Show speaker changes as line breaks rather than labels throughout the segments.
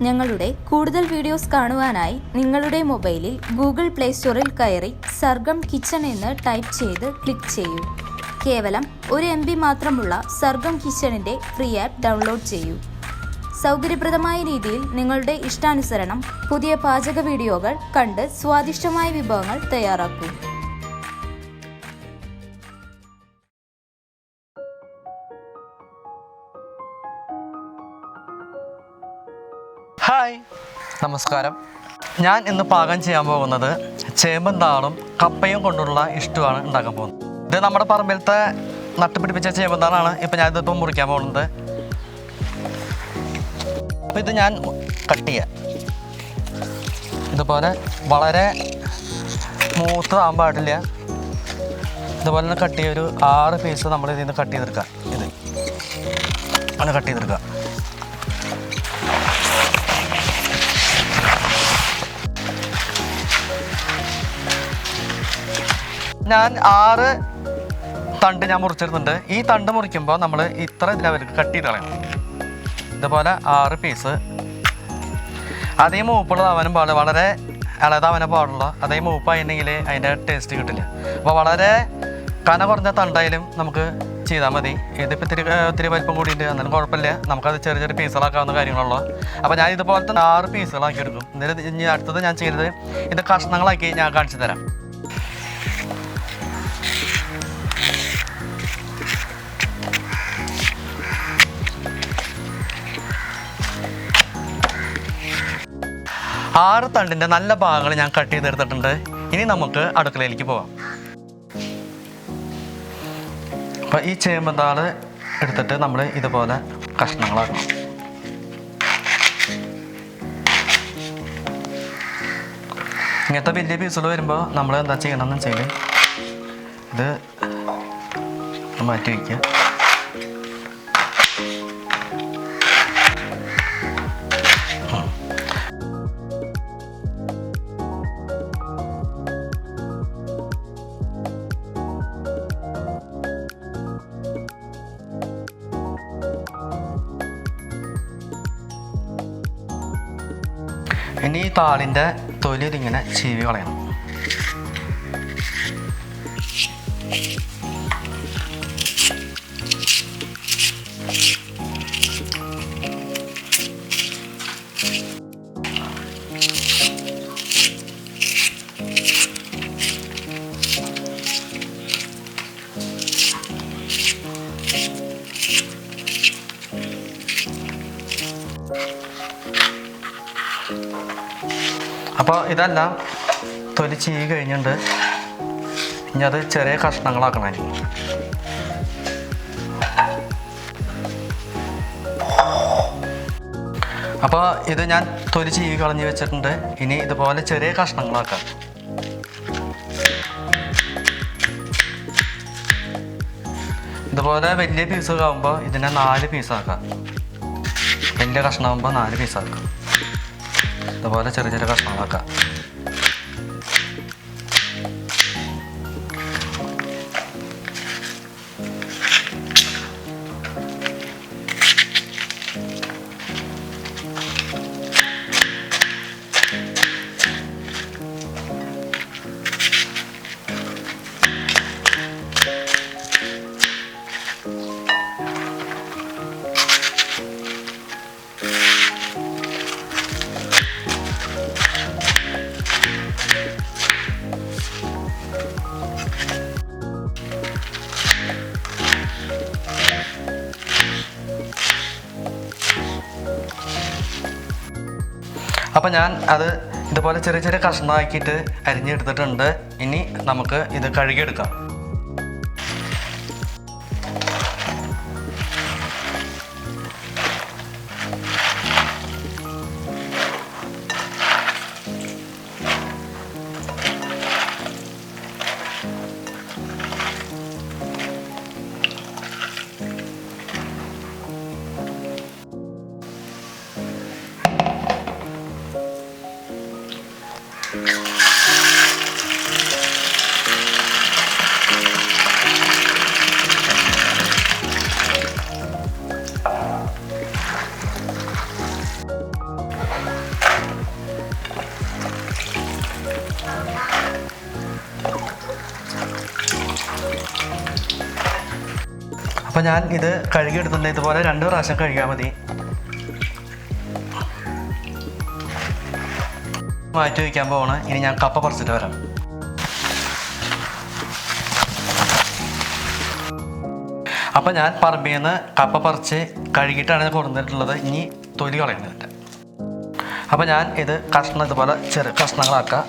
ഞങ്ങളുടെ കൂടുതൽ വീഡിയോസ് കാണുവാനായി നിങ്ങളുടെ മൊബൈലിൽ ഗൂഗിൾ പ്ലേ സ്റ്റോറിൽ കയറി സർഗം കിച്ചൺ എന്ന് ടൈപ്പ് ചെയ്ത് ക്ലിക്ക് ചെയ്യൂ. കേവലം 1 MB മാത്രമുള്ള സർഗം കിച്ചണിൻ്റെ ഫ്രീ ആപ്പ് ഡൗൺലോഡ് ചെയ്യൂ. സൗകര്യപ്രദമായ രീതിയിൽ നിങ്ങളുടെ ഇഷ്ടാനുസരണം പുതിയ പാചക വീഡിയോകൾ കണ്ട് സ്വാദിഷ്ടമായ വിഭവങ്ങൾ തയ്യാറാക്കൂ.
ഹായ്, നമസ്കാരം. ഞാൻ ഇന്ന് പാകം ചെയ്യാൻ പോകുന്നത് ചേമ്പും താളും കപ്പയും കൊണ്ടുള്ള ഇഷ്ടമാണ് ഉണ്ടാക്കാൻ പോകുന്നത്. ഇത് നമ്മുടെ പറമ്പിലത്തെ നട്ടുപിടിപ്പിച്ച ചേമ്പും താളാണ്. ഇപ്പം ഞാനിതിപ്പോൾ മുറിക്കാൻ പോകുന്നത്. അപ്പോൾ ഇത് ഞാൻ കട്ട് ചെയ്യാം. ഇതുപോലെ വളരെ മൂത്തതാകാൻ പാടില്ല. ഇതുപോലെ തന്നെ കട്ട് ചെയ്യുക. ഒരു 6 പീസ് നമ്മൾ ഇതിൽ നിന്ന് കട്ട് ചെയ്തെടുക്കാം. ഇത് അങ്ങനെ കട്ട് ചെയ്തെടുക്കുക. ഞാൻ 6 തണ്ട് ഞാൻ മുറിച്ചെടുത്തിട്ടുണ്ട്. ഈ തണ്ട് മുറിക്കുമ്പോൾ നമ്മൾ ഇത്ര ലെവലിൽ കട്ട് ചെയ്ത് കളയണം. ഇതുപോലെ 6 പീസ്. അതേ മൂപ്പുള്ളതാവാനും പാടില്ല, വളരെ ഇളതാവാനും പാടുള്ള. അതേ മൂപ്പായിട്ടുണ്ടെങ്കിൽ അതിൻ്റെ ടേസ്റ്റ് കിട്ടില്ല. അപ്പോൾ വളരെ കന കുറഞ്ഞ തണ്ടായാലും നമുക്ക് ചെയ്താൽ മതി. ഇതിപ്പോൾ ഒത്തിരി വലിപ്പം കൂടിയിട്ട് എന്നാലും കുഴപ്പമില്ല. നമുക്കത് ചെറിയ ചെറിയ പീസുകളാക്കാവുന്ന കാര്യങ്ങളുള്ളൂ. അപ്പോൾ ഞാൻ ഇതുപോലത്തെ 6 പീസുകളാക്കി എടുക്കും. എന്നിട്ട് ഇനി അടുത്തത് ഞാൻ ചെയ്തത് ഇത് കഷ്ണങ്ങളാക്കി ഞാൻ കാണിച്ചു തരാം. ആറ് തണ്ടിൻ്റെ നല്ല ഭാഗങ്ങൾ ഞാൻ കട്ട് ചെയ്തെടുത്തിട്ടുണ്ട്. ഇനി നമുക്ക് അടുക്കളയിലേക്ക് പോവാം. അപ്പോൾ ഈ ചേമ്പന്താൾ എടുത്തിട്ട് നമ്മൾ ഇതുപോലെ കഷ്ണങ്ങളാക്കണം. ഇങ്ങനത്തെ വലിയ പീസുകൾ വരുമ്പോൾ നമ്മൾ എന്താ ചെയ്യണമെന്ന് വെച്ചാൽ ഇത് മാറ്റി വയ്ക്കുക. ഇനി ഈ താളിൻ്റെ തൊലി ഇതിങ്ങനെ ചീവി കളയണം. അപ്പോൾ ഇതെല്ലാം തൊലി ചീവി കഴിഞ്ഞിട്ടുണ്ട്. ഇനി അത് ചെറിയ കഷ്ണങ്ങളാക്കണം. അപ്പോൾ ഇത് ഞാൻ തൊലി ചീവി കളഞ്ഞ് വെച്ചിട്ടുണ്ട്. ഇനി ഇതുപോലെ ചെറിയ കഷ്ണങ്ങളാക്കാം. ഇതുപോലെ വലിയ പീസുകളാകുമ്പോൾ ഇതിനെ 4 പീസാക്കാം. വലിയ കഷ്ണമാകുമ്പോൾ 4 പീസാക്കാം. ഇതുപോലെ ചെറിയ ചെറിയ കഷ്ണങ്ങളാക്കാം. അപ്പോൾ ഞാൻ അത് ഇതുപോലെ ചെറിയ ചെറിയ കഷ്ണമാക്കിയിട്ട് അരിഞ്ഞെടുത്തിട്ടുണ്ട്. ഇനി നമുക്ക് ഇത് കഴുകിയെടുക്കാം. അപ്പോൾ ഞാൻ ഇത് കഴുകിയെടുത്തിട്ടുണ്ട്. ഇതുപോലെ 2 പ്രാവശ്യം കഴുകിയാൽ മതി. മാറ്റി വയ്ക്കാൻ പോവാണ്. ഇനി ഞാൻ കപ്പ പറിച്ചിട്ട് വരാം. അപ്പം ഞാൻ പറമ്പിൽ നിന്ന് കപ്പ പറിച്ച് കഴുകിയിട്ടാണ് കൊണ്ടുവന്നിട്ടുള്ളത്. ഇനി തൊലി കളയുന്നതിൻ്റെ. അപ്പം ഞാൻ ഇത് കഷ്ണം ഇതുപോലെ ചെറു കഷ്ണങ്ങളാക്കാം.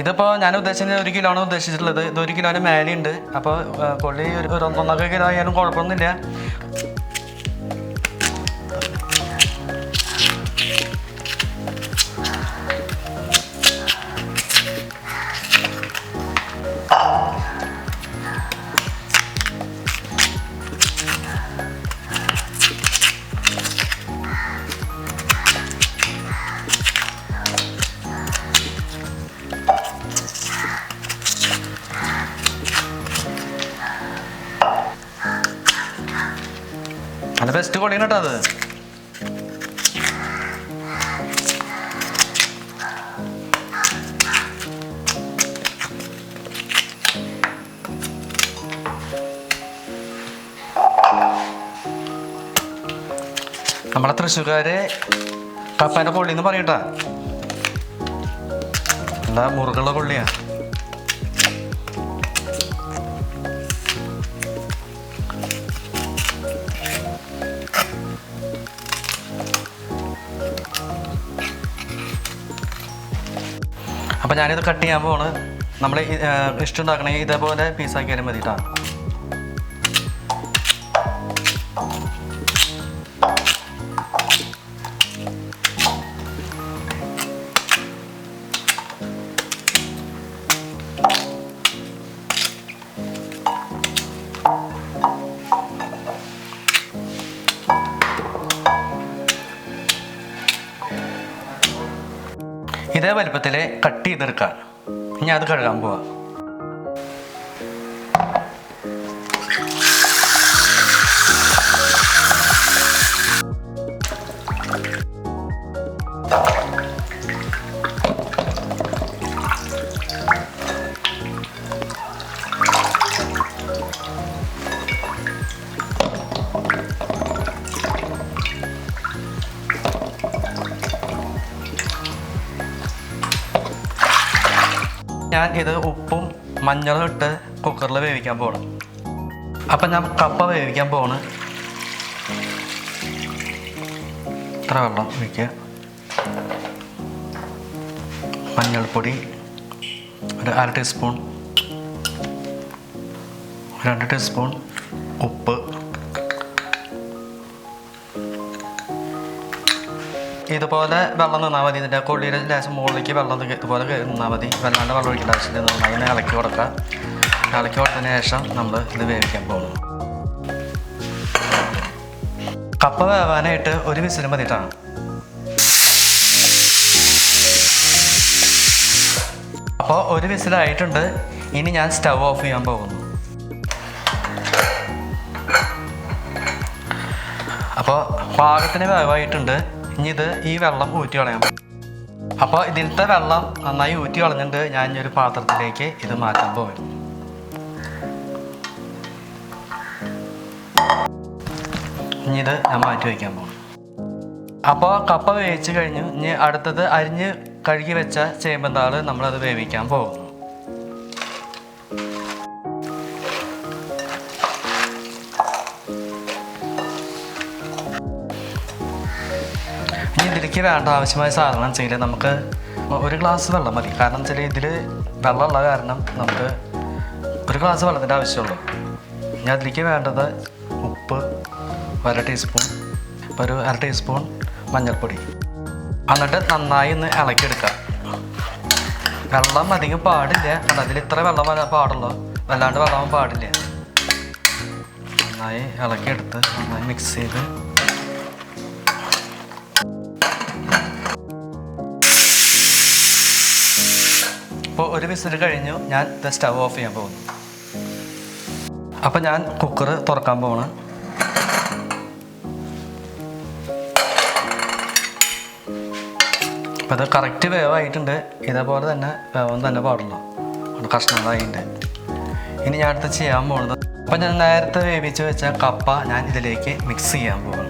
ഇതിപ്പോൾ ഞാൻ ഉദ്ദേശിച്ചത് 1 കിലോ ആണ് ഉദ്ദേശിച്ചിട്ടുള്ളത്. ഇത് 1 കിലോന് മേലെയുണ്ട്. അപ്പോൾ കൊള്ളി ഒരു 1.5 കിലോ ആയാലും കുഴപ്പമൊന്നുമില്ല. അത് ബെസ്റ്റ് കൊള്ളിയാണ് കേട്ടോ. അത് നമ്മളെ തൃശ്ശൂർക്കാര് കപ്പേൻ്റെ കൊള്ളിന്ന് പറയട്ടാ. എന്താ മുറുകുള്ള കൊള്ളിയാ. അപ്പോൾ ഞാനിത് കട്ട് ചെയ്യാൻ പോവാണ്. നമ്മൾ ഇഷ്ടമുണ്ടാക്കണമെങ്കിൽ ഇതേപോലെ പീസാക്കിയാലും മതി കേട്ടോ. ഇതേ വലുപ്പത്തിൽ കട്ട് ചെയ്തെടുക്കാം. ഇനി അത് കഴുകാൻ പോവാം. ഞാൻ ഇത് ഉപ്പും മഞ്ഞളും ഇട്ട് കുക്കറിൽ വേവിക്കാൻ പോകണം. അപ്പം ഞാൻ കപ്പ വേവിക്കാൻ പോവാണ്. ഇത്ര വെള്ളം ഒഴിക്കുക. മഞ്ഞൾപ്പൊടി ഒരു 1/2 ടീസ്പൂൺ, 2 ടീസ്പൂൺ ഉപ്പ്, ഇതുപോലെ വെള്ളം നിന്നാൽ മതി. ഇതിൻ്റെ കൊള്ളിയുടെ ലേശം മുകളിലേക്ക് വെള്ളം ഇതുപോലെ നിന്നാൽ മതി. വല്ലാണ്ട് വെള്ളം ഒഴിക്കേണ്ട ആവശ്യമില്ല. നന്നായി ഇളക്കി കൊടുക്കുക. ഇളക്കി കൊടുത്തതിന് ശേഷം നമ്മൾ ഇത് വേവിക്കാൻ പോകുന്നു. കപ്പ വേവാനായിട്ട് 1 വിസിൽ മതിയിട്ടാണ്. അപ്പോൾ 1 വിസിലായിട്ടുണ്ട്. ഇനി ഞാൻ സ്റ്റവ് ഓഫ് ചെയ്യാൻ പോകുന്നു. അപ്പോൾ പാകത്തിന് വേവായിട്ടുണ്ട്. ഇനി ഇത് ഈ വെള്ളം ഊറ്റി കളയാം. അപ്പോൾ ഇതിലത്തെ വെള്ളം നന്നായി ഊറ്റി കളഞ്ഞിട്ട് ഞാൻ ഇനി ഒരു പാത്രത്തിലേക്ക് ഇത് മാറ്റാൻ പോകും. ഇനി ഇത് ഞാൻ മാറ്റി വയ്ക്കാൻ പോകും. അപ്പോൾ കപ്പ വേവിച്ച് കഴിഞ്ഞു. ഇനി അടുത്തത് അരിഞ്ഞ് കഴുകി വെച്ച ചേമ്പന്താൾ നമ്മളത് വേവിക്കാൻ പോകുന്നു. ഇനി ഇതിലേക്ക് വേണ്ട ആവശ്യമായ സാധനം വെച്ചാൽ നമുക്ക് 1 ഗ്ലാസ് വെള്ളം മതി. കാരണം വെച്ചാൽ ഇതിൽ വെള്ളമുള്ള കാരണം നമുക്ക് 1 ഗ്ലാസ് വെള്ളത്തിൻ്റെ ആവശ്യമുള്ളൂ. ഇനി അതിലേക്ക് വേണ്ടത് ഉപ്പ് 1/2 ടീസ്പൂൺ, ഒരു 1/2 ടീസ്പൂൺ മഞ്ഞൾപ്പൊടി. എന്നിട്ട് നന്നായി ഒന്ന് ഇളക്കിയെടുക്കുക. വെള്ളം അധികം പാടില്ല. കാരണം അതിൽ ഇത്ര വെള്ളം പാടുള്ളൂ. വല്ലാണ്ട് വെള്ളം പാടില്ല. നന്നായി ഇളക്കിയെടുത്ത് നന്നായി മിക്സ് ചെയ്ത് ഇപ്പോൾ 1 വിസിൽ കഴിഞ്ഞു. ഞാൻ ഇത് സ്റ്റവ് ഓഫ് ചെയ്യാൻ പോകുന്നു. അപ്പം ഞാൻ കുക്കർ തുറക്കാൻ പോവാണ്. അപ്പം ഇത് കറക്റ്റ് വേവായിട്ടുണ്ട്. ഇതേപോലെ തന്നെ വേവൊന്നും തന്നെ പാടുള്ളൂ. കഷ്ണങ്ങളായിട്ടുണ്ട്. ഇനി ഞാൻ അടുത്ത് ചെയ്യാൻ പോകുന്നത്, അപ്പം ഞാൻ നേരത്തെ വേവിച്ച് വെച്ച കപ്പ ഞാൻ ഇതിലേക്ക് മിക്സ് ചെയ്യാൻ പോവാണ്.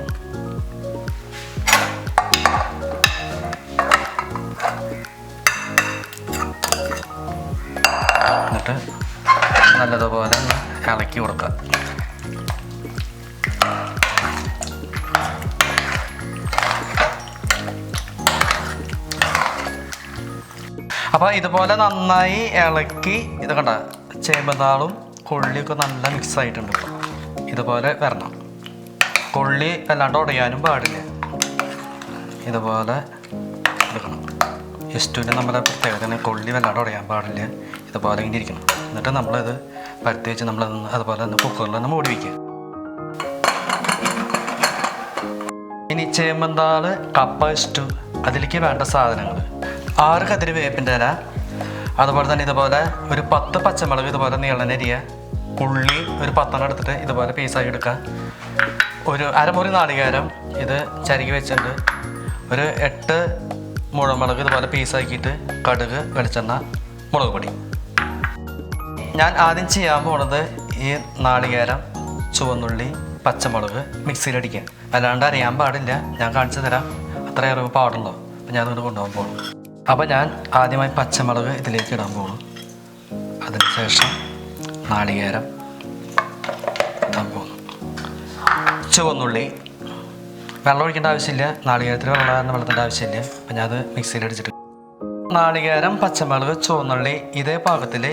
എന്നിട്ട് നല്ലതുപോലെ ഒന്ന് ഇളക്കി കൊടുക്കുക. അപ്പോൾ ഇതുപോലെ നന്നായി ഇളക്കി, ഇത് കണ്ട ചേമ്പതാളും കൊള്ളിയൊക്കെ നല്ല മിക്സ് ആയിട്ടുണ്ട്. ഇതുപോലെ വരണം. കൊള്ളി വല്ലാണ്ട് ഉടയാനും പാടില്ല. ഇതുപോലെ എടുക്കണം. ഇഷ്ടത്തിന് നമ്മുടെ പ്രത്യേകത കൊള്ളി വല്ലാണ്ട് ഉടയാൻ പാടില്ല. ഇതുപോലെ ഇങ്ങനെ ഇരിക്കണം. എന്നിട്ട് നമ്മളത് പരത്തി വെച്ച് നമ്മളതൊന്ന് അതുപോലെ തന്നെ കുക്കറിൽ തന്നെ മൂടി വയ്ക്കുക. ഇനി ചേമ്പന്താള് കപ്പ ഇഷ്ടു അതിലേക്ക് വേണ്ട സാധനങ്ങൾ: 6 കതിര് വേപ്പിൻ്റെ ഇല, അതുപോലെ തന്നെ ഇതുപോലെ ഒരു 10 പച്ചമുളക് ഇതുപോലെ നീളനരിയ, ഉള്ളി ഒരു 10 എടുത്തിട്ട് ഇതുപോലെ പീസാക്കി എടുക്കുക, ഒരു അരമുറി നാളികേരം ഇത് ചരുകി വെച്ചിട്ടുണ്ട്, ഒരു 8 മുളക് ഇതുപോലെ പീസാക്കിയിട്ട്, കടുക്, വെളിച്ചെണ്ണ, മുളക് പൊടി. ഞാൻ ആദ്യം ചെയ്യാൻ പോണത് ഈ നാളികേരം, ചുവന്നുള്ളി, പച്ചമുളക് മിക്സിയിലടിക്കുക. അല്ലാണ്ട് അറിയാൻ പാടില്ല. ഞാൻ കാണിച്ചു തരാം. അത്ര അറിവ് പാടുള്ളൂ. അപ്പം ഞാൻ അതുകൊണ്ട് കൊണ്ടുപോകാൻ പോകുന്നു. അപ്പോൾ ഞാൻ ആദ്യമായി പച്ചമുളക് ഇതിലേക്ക് ഇടാൻ പോകുന്നു. അതിനുശേഷം നാളികേരം ഇടാൻ പോകുന്നു. ചുവന്നുള്ളി വെള്ളം ഒഴിക്കേണ്ട ആവശ്യമില്ല. നാളികേരത്തിൽ വെള്ളത്തിൻ്റെ ആവശ്യമില്ല. അപ്പം ഞാൻ അത് മിക്സിയിലടിച്ചിട്ട് നാളികേരം, പച്ചമുളക്, ചുവന്നുള്ളി ഇതേ പാകത്തിൽ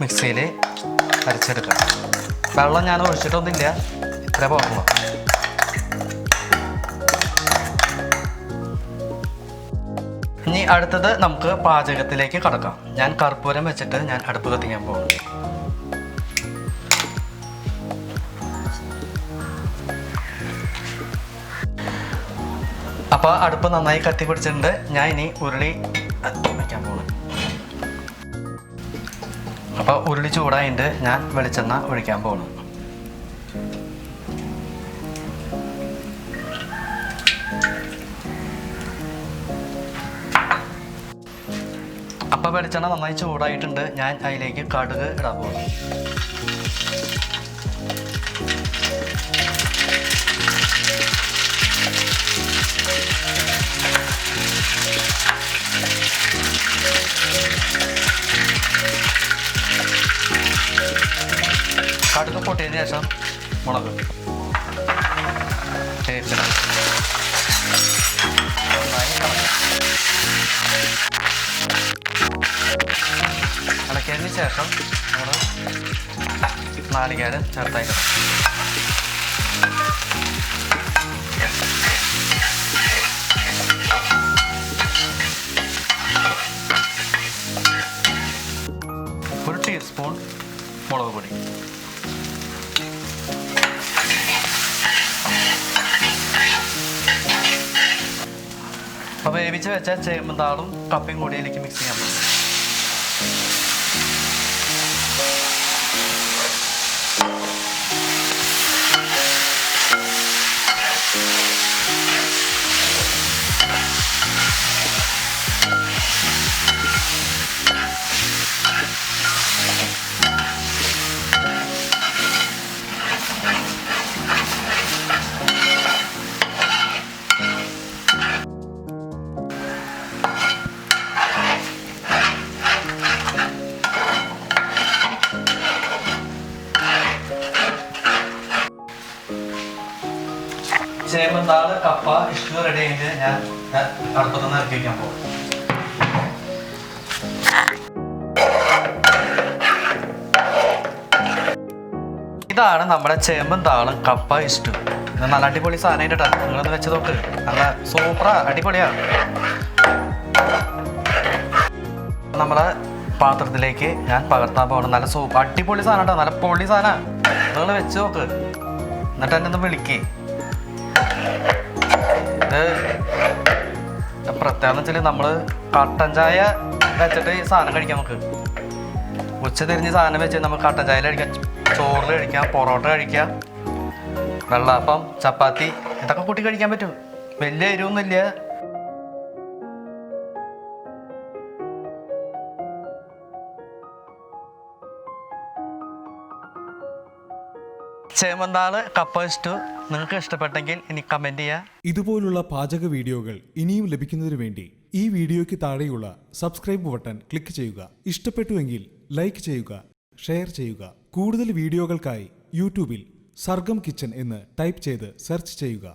മിക്സിയിൽ അരച്ചെടുക്കാം. വെള്ളം ഞാൻ ഒഴിച്ചിട്ടൊന്നുമില്ല. ഇത്ര പോകുന്നു. ഇനി അടുത്തത് നമുക്ക് പാചകത്തിലേക്ക് കടക്കാം. ഞാൻ കർപ്പൂരം വെച്ചിട്ട് ഞാൻ അടുപ്പ് കത്തിക്കാൻ പോകുന്നു. അപ്പോൾ അടുപ്പ് നന്നായി കത്തി പിടിച്ചിട്ടുണ്ട്. ഞാൻ ഇനി ഉരുളി വയ്ക്കാൻ പോകുന്നു. അപ്പോൾ ഉരുളി ചൂടായിട്ട് ഞാൻ വെളിച്ചെണ്ണ ഒഴിക്കാൻ പോകുന്നു. അപ്പോൾ വെളിച്ചെണ്ണ നന്നായി ചൂടായിട്ടുണ്ട്. ഞാൻ അതിലേക്ക് കടുക് ഇടാൻ പോകുന്നു. കടുക് പൊട്ടിയതിന് ശേഷം മുളക്, വേപ്പില ഇളക്കിയതിന് ശേഷം നമ്മൾ നാളികേരം ചേർത്തായിട്ട് ഒരു ടീസ്പൂൺ മുളക് പൊടി, അപ്പോൾ വേവിച്ച് വെച്ച ചേമ്പന്താളും കപ്പയും കൂടി ഇതിലേക്ക് മിക്സ് ചെയ്യാൻ പോകും. ചേമ്പന്താള് കപ്പ ഇഷ്ടം റെഡി ആയിട്ട് ഞാൻ അടുപ്പത്തുനിന്ന് ഇറക്കി വയ്ക്കാൻ പോകും. ഇതാണ് നമ്മുടെ ചേമ്പന്താളും കപ്പ ഇഷ്ടം. ഇത് നല്ല അടിപൊളി സാധനമായിട്ട് കേട്ടോ. നിങ്ങളൊന്ന് വെച്ച് നോക്ക്. നല്ല സൂപ്പറാ, അടിപൊളിയാണ്. നമ്മളെ പാത്രത്തിലേക്ക് ഞാൻ പകർത്താൻ പോകണം. നല്ല അടിപൊളി സാധനം കേട്ടോ. നല്ല പൊളി സാധനം. നിങ്ങൾ വെച്ച് നോക്ക്. എന്നിട്ട് എന്നെ ഒന്ന് വിളിക്കേ. ഇത് പ്രത്യേകം വെച്ചാൽ നമ്മൾ കട്ടൻ ചായ വെച്ചിട്ട് ഈ സാധനം കഴിക്കാം. നമുക്ക് ഉച്ച തിരിഞ്ഞ് സാധനം വെച്ച് നമുക്ക് കട്ടൻ ചായ കഴിക്കാൻ ചോറിൽ കഴിക്കാം, പൊറോട്ട കഴിക്കാം, വെള്ളാപ്പം, ചപ്പാത്തി ഇതൊക്കെ കൂട്ടി കഴിക്കാൻ പറ്റും. വലിയ എരിവൊന്നുമില്ല. ചേമന്താള് കപ്പ ഇഷ്ടു നിങ്ങൾക്ക് ഇഷ്ടപ്പെട്ടെങ്കിൽ ഇനി കമൻറ്റ് ചെയ്യുക.
ഇതുപോലുള്ള പാചക വീഡിയോകൾ ഇനിയും ലഭിക്കുന്നതിന് വേണ്ടി ഈ വീഡിയോയ്ക്ക് താഴെയുള്ള സബ്സ്ക്രൈബ് ബട്ടൺ ക്ലിക്ക് ചെയ്യുക. ഇഷ്ടപ്പെട്ടുവെങ്കിൽ ലൈക്ക് ചെയ്യുക, ഷെയർ ചെയ്യുക. കൂടുതൽ വീഡിയോകൾക്കായി യൂട്യൂബിൽ സർഗം കിച്ചൺ എന്ന് ടൈപ്പ് ചെയ്ത് സെർച്ച് ചെയ്യുക.